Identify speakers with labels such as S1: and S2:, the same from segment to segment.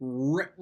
S1: Rec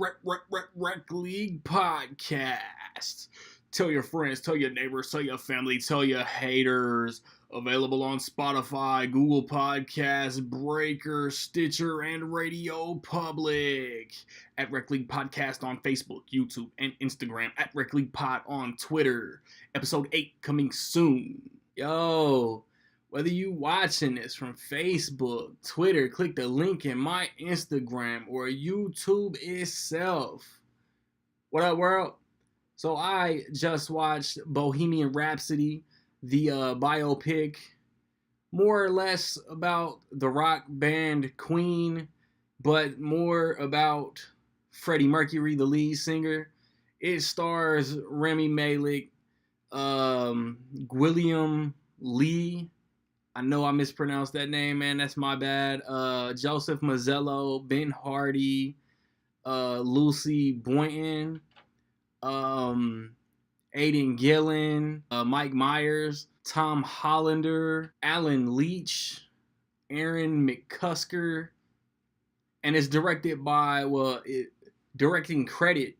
S1: League Podcast. Tell your friends, tell your neighbors, tell your family, tell your haters. Available on Spotify, Google Podcasts, Breaker, Stitcher, and Radio Public. At Rec League Podcast on Facebook, YouTube, and Instagram. At Rec League Pod on Twitter. Episode 8 coming soon. Yo, whether you watching this from Facebook, Twitter, click the link in my Instagram or YouTube itself. What up, world? So I just watched Bohemian Rhapsody, the biopic, more or less about the rock band Queen, but more about Freddie Mercury, the lead singer. It stars Rami Malek, William Lee. I know I mispronounced that name, man. That's my bad. Joseph Mazzello, Ben Hardy, Lucy Boynton, Aidan Gillen, Mike Myers, Tom Hollander, Alan Leach, Aaron McCusker, and it's directed by, directing credit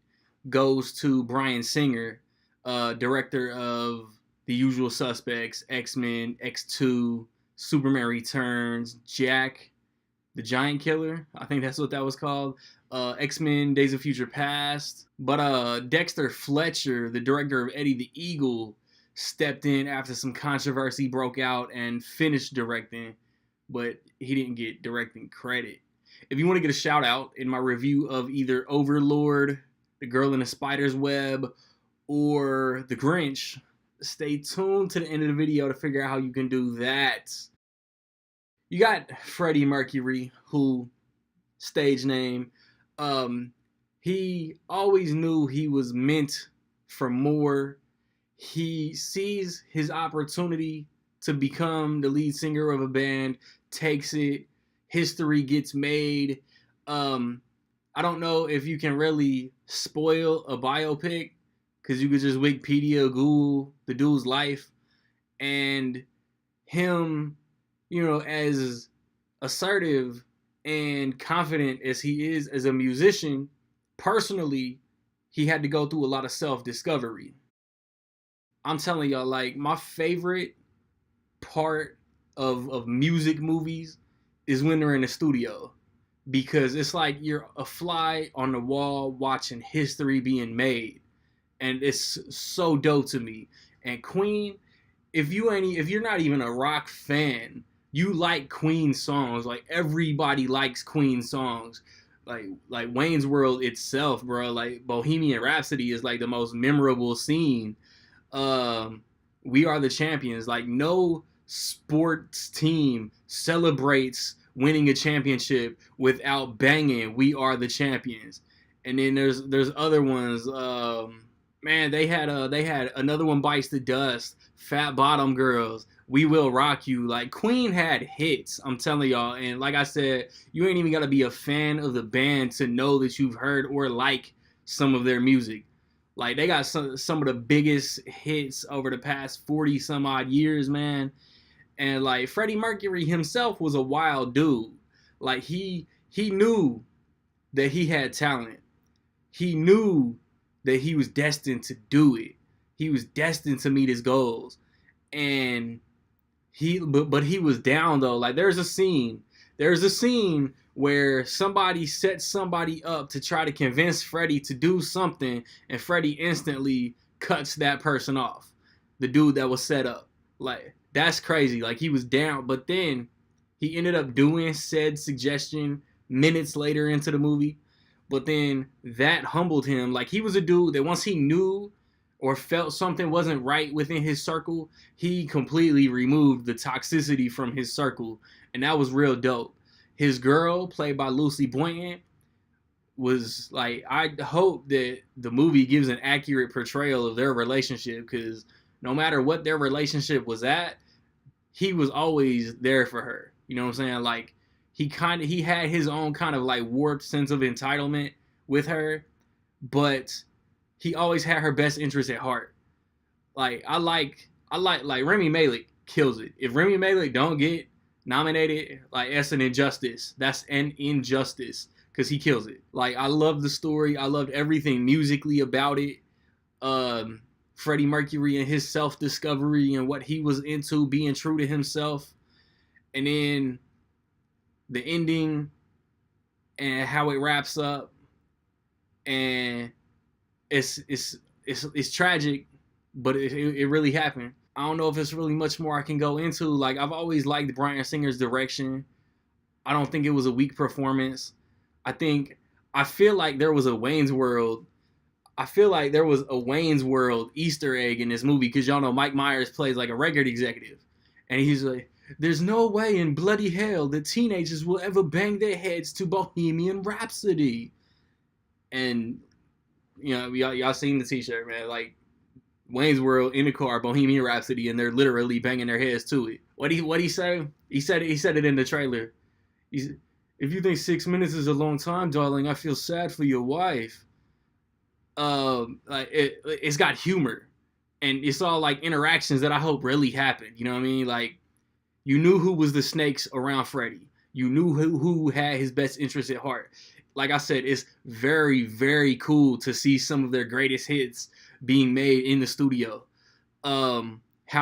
S1: goes to Bryan Singer, director of The Usual Suspects, X-Men, X2, Superman Returns, Jack, the Giant Killer. I think that's what that was called. X-Men, Days of Future Past. But Dexter Fletcher, the director of Eddie the Eagle, stepped in after some controversy broke out and finished directing, but he didn't get directing credit. If you want to get a shout out in my review of either Overlord, The Girl in the Spider's Web, or The Grinch, stay tuned to the end of the video to figure out how you can do that. You got Freddie Mercury, who, stage name, he always knew he was meant for more. He sees his opportunity to become the lead singer of a band, takes it, history gets made. I don't know if you can really spoil a biopic, because you could just Wikipedia, Google the dude's life, and him, as assertive and confident as he is as a musician, personally, he had to go through a lot of self-discovery. I'm telling y'all, like, my favorite part of music movies is when they're in the studio, because it's like you're a fly on the wall watching history being made. And it's so dope to me. And Queen, if you're not even a rock fan, you like Queen songs. Like, everybody likes Queen songs. Like Wayne's World itself, bro. Like, Bohemian Rhapsody is like the most memorable scene. We Are the Champions. Like, no sports team celebrates winning a championship without banging We Are the Champions. And then there's other ones. Man, they had Another One Bites the Dust, Fat Bottom Girls, We Will Rock You. Like, Queen had hits, I'm telling y'all. And like I said, you ain't even got to be a fan of the band to know that you've heard or like some of their music. Like, they got some of the biggest hits over the past 40 some odd years, man. And like, Freddie Mercury himself was a wild dude. Like, he knew that he had talent. He knew that he was destined to do it. He was destined to meet his goals. And he was down, though. Like, there's a scene where somebody sets somebody up to try to convince Freddie to do something, and Freddie instantly cuts that person off. The dude that was set up. Like, that's crazy. Like, he was down, but then he ended up doing said suggestion minutes later into the movie. But then that humbled him. Like, he was a dude that once he knew or felt something wasn't right within his circle, he completely removed the toxicity from his circle. And that was real dope. His girl, played by Lucy Boynton, was like, I hope that the movie gives an accurate portrayal of their relationship, because no matter what their relationship was at, he was always there for her. You know what I'm saying? Like, he had his own kind of like warped sense of entitlement with her, but he always had her best interest at heart. Like, I like Rami Malek kills it. If Rami Malek don't get nominated, like, that's an injustice. That's an injustice. because he kills it. Like, I love the story. I loved everything musically about it. Freddie Mercury and his self-discovery and what he was into, being true to himself. And then the ending and how it wraps up. And it's tragic, but it really happened. I don't know if it's really much more I can go into. Like, I've always liked Bryan Singer's direction. I don't think it was a weak performance. I feel like there was a Wayne's World. I feel like there was a Wayne's World Easter egg in this movie, because y'all know Mike Myers plays like a record executive, and he's like, "There's no way in bloody hell that teenagers will ever bang their heads to Bohemian Rhapsody." And y'all seen the T-shirt, man? Like, Wayne's World in the car, Bohemian Rhapsody, and they're literally banging their heads to it. What he say? He said it in the trailer. He's, if you think 6 minutes is a long time, darling, I feel sad for your wife. Like, it's got humor, and it's all like interactions that I hope really happened. You know what I mean? Like, you knew who was the snakes around Freddie. You knew who had his best interest at heart. Like I said, it's very, very cool to see some of their greatest hits being made in the studio. How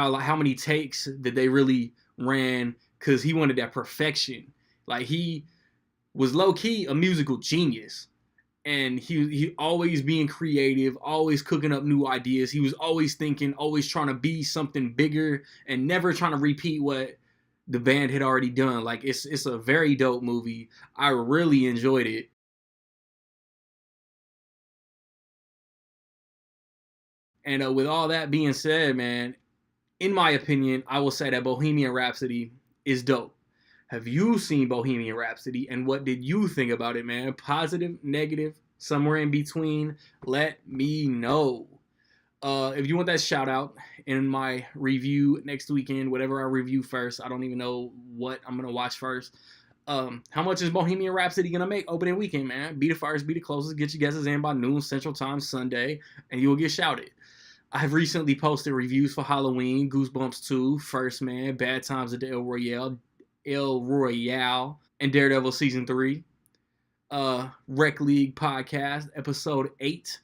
S1: many takes did they really ran? Because he wanted that perfection. Like, he was low key a musical genius, and he always being creative, always cooking up new ideas. He was always thinking, always trying to be something bigger, and never trying to repeat what the band had already done. Like, it's a very dope movie. I really enjoyed it. And with all that being said, man, in my opinion, I will say that Bohemian Rhapsody is dope. Have you seen Bohemian Rhapsody, and what did you think about it, man? Positive, negative, somewhere in between? Let me know. If you want that shout out in my review next weekend, whatever I review first, I don't even know what I'm gonna watch first. How much is Bohemian Rhapsody gonna make opening weekend, man? Be the first, be the closest. Get your guesses in by noon Central Time Sunday, and you will get shouted. I've recently posted reviews for Halloween, Goosebumps 2, First Man, Bad Times at the El Royale, and Daredevil Season 3. Rec League Podcast, Episode 8,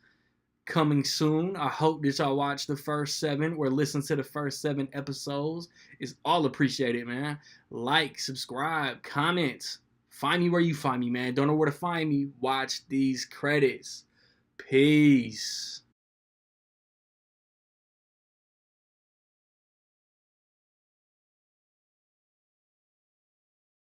S1: coming soon. I hope that y'all watch the first 7 or listen to the first 7 episodes. It's all appreciated, man. Like, subscribe, comment. Find me where you find me, man. Don't know where to find me. Watch these credits. Peace.